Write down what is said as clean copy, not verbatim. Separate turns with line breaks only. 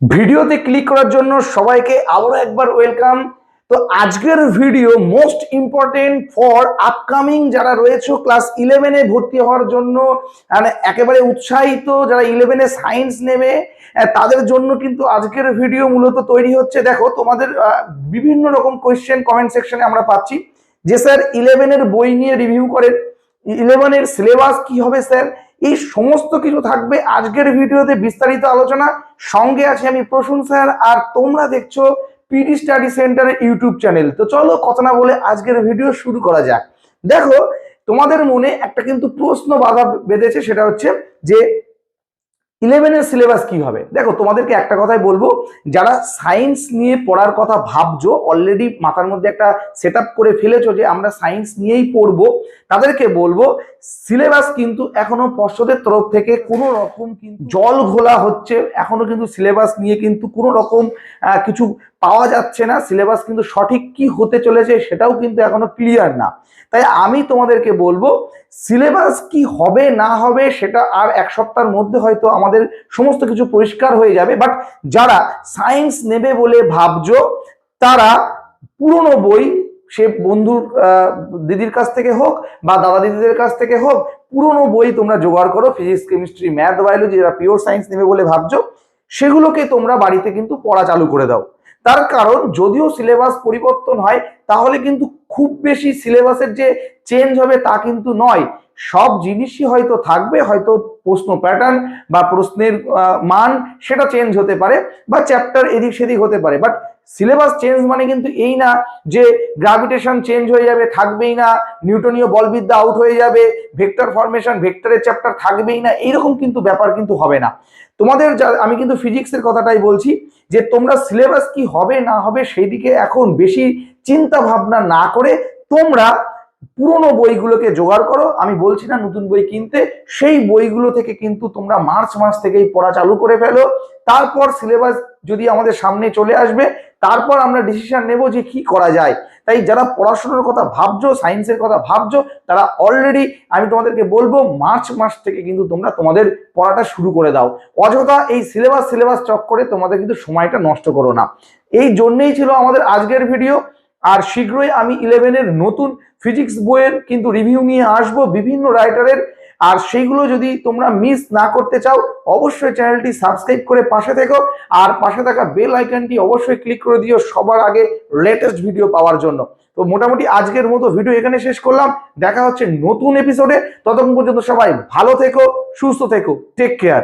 ভিডিওতে ক্লিক করার জন্য সবাইকে আবারও একবার ওয়েলকাম। তো আজকের video most important for upcoming যারা রয়েছে ক্লাস 11-এ ভর্তি হওয়ার জন্য, মানে একেবারে উৎসাহিত যারা 11-এ সায়েন্স নেবে তাদের জন্য কিন্তু আজকের ভিডিও মূলত তৈরি হচ্ছে। দেখো তোমাদের বিভিন্ন রকম কোয়েশ্চেন কমেন্ট সেকশনে আমরা পাচ্ছি যে স্যার 11-এর বই নিয়ে রিভিউ করেন, 11-এর সিলেবাস কি হবে স্যার, এই সমস্ত কিছু থাকবে আজকের ভিডিওতে বিস্তারিত আলোচনা। সঙ্গে আছে আমি প্রসূন স্যার, আর তোমরা দেখছো পিডি স্টাডি সেন্টারের ইউটিউব চ্যানেল। তো চলো কথা না বলে আজকের ভিডিও শুরু করা যাক। দেখো তোমাদের মনে একটা কিন্তু প্রশ্ন বাধা বেঁধেছে, সেটা হচ্ছে যে 11-এর সিলেবাস কি হবে। দেখো তোমাদেরকে একটা কথাই বলবো, যারা সায়েন্স নিয়ে পড়ার কথা ভাবছো, অলরেডি মাথার মধ্যে একটা সেট আপ করে ফেলেছো যে আমরা সায়েন্স নিয়েই পড়বো, তাদেরকে বলবো সিলেবাস কিন্তু এখনো পর্ষদের তরফ থেকে কোনো রকম কিন্তু জল ঘোলা হচ্ছে, এখনো কিন্তু সিলেবাস নিয়ে কিন্তু কোনো রকম কিছু পাওয়া যাচ্ছে না। সিলেবাস কিন্তু সঠিক কি হতে চলেছে সেটাও কিন্তু এখনো ক্লিয়ার না। তাই আমি তোমাদেরকে বলবো সিলেবাস কি হবে না হবে সেটা আর এক সপ্তাহের মধ্যে হয়তো আমাদের সমস্ত কিছু পরিষ্কার হয়ে যাবে। বাট যারা সায়েন্স নেবে বলে ভাবছো তারা পুরনো বই, সে বন্ধুর দিদির কাছ থেকে হোক বা দাদা দিদিদের কাছ থেকে হোক, পুরনো বই তোমরা জোগাড় করো, ফিজিক্স কেমিস্ট্রি ম্যাথ বায়োলজি যারা পিওর সায়েন্স নেবে বলে ভাবছো সেগুলোকে তোমরা বাড়িতে কিন্তু পড়া চালু করে দাও। তার কারণ যদিও সিলেবাস পরিবর্তন হয় তাহলে কিন্তু খুব বেশি সিলেবাসের যে চেঞ্জ হবে তা কিন্তু নয়। সব জিনিসই হয়তো থাকবে, হয়তো প্রশ্ন প্যাটার্ন বা প্রশ্নের মান সেটা চেঞ্জ হতে পারে বা চ্যাপ্টার এদিক সেদিক হতে পারে। বাট সিলেবাস চেঞ্জ মানে কিন্তু এই না যে গ্রাভিটেশন চেঞ্জ হয়ে যাবে, থাকবেই না, নিউটনীয় বলবিদ্যা আউট হয়ে যাবে, ভেক্টর ফরমেশন ভেক্টরের চ্যাপ্টার থাকবেই না, এইরকম কিন্তু ব্যাপার কিন্তু হবে না। তোমাদের আমি কিন্তু ফিজিক্সের কথাটাই বলছি যে তোমরা সিলেবাস কি হবে না হবে সেই দিকে এখন বেশি চিন্তা ভাবনা না করে তোমরা পুরনো বইগুলোকে জোগাড় করো। আমি বলছি না নতুন বই কিনতে, সেই বইগুলো থেকে কিন্তু তোমরা মার্চ মাস থেকেই পড়া চালু করে ফেলো। তারপর সিলেবাস যদি আমাদের সামনে চলে আসবে তারপর আমরা ডিসিশন নেব যে কি করা যায়। তাই যারা পড়াশোনার কথা ভাবছো, সায়েন্সের কথা ভাবছো, তারা অলরেডি আমি তোমাদেরকে বলবো মার্চ মাস থেকে কিন্তু তোমরা তোমাদের পড়াটা শুরু করে দাও। অযথা এই সিলেবাস চক্করে তোমাদের কিন্তু সময়টা নষ্ট করো না। এই জন্যই ছিল আমাদের আজকের ভিডিও। আর শীঘ্রই আমি 11-এর নতুন ফিজিক্স বইয়ের কিন্তু রিভিউ নিয়ে আসবো বিভিন্ন রাইটারের। আর সেইগুলো যদি তোমরা মিস না করতে চাও অবশ্যই চ্যানেলটি সাবস্ক্রাইব করে পাশে থেকো, আর পাশে থাকা বেল আইকনটি অবশ্যই ক্লিক করে দিও সবার আগে লেটেস্ট ভিডিও পাওয়ার জন্য। তো মোটামুটি আজকের মতো ভিডিও এখানে শেষ করলাম, দেখা হচ্ছে নতুন এপিসোডে। ততক্ষণ পর্যন্ত সবাই ভালো থেকো, সুস্থ থেকো, টেক কেয়ার।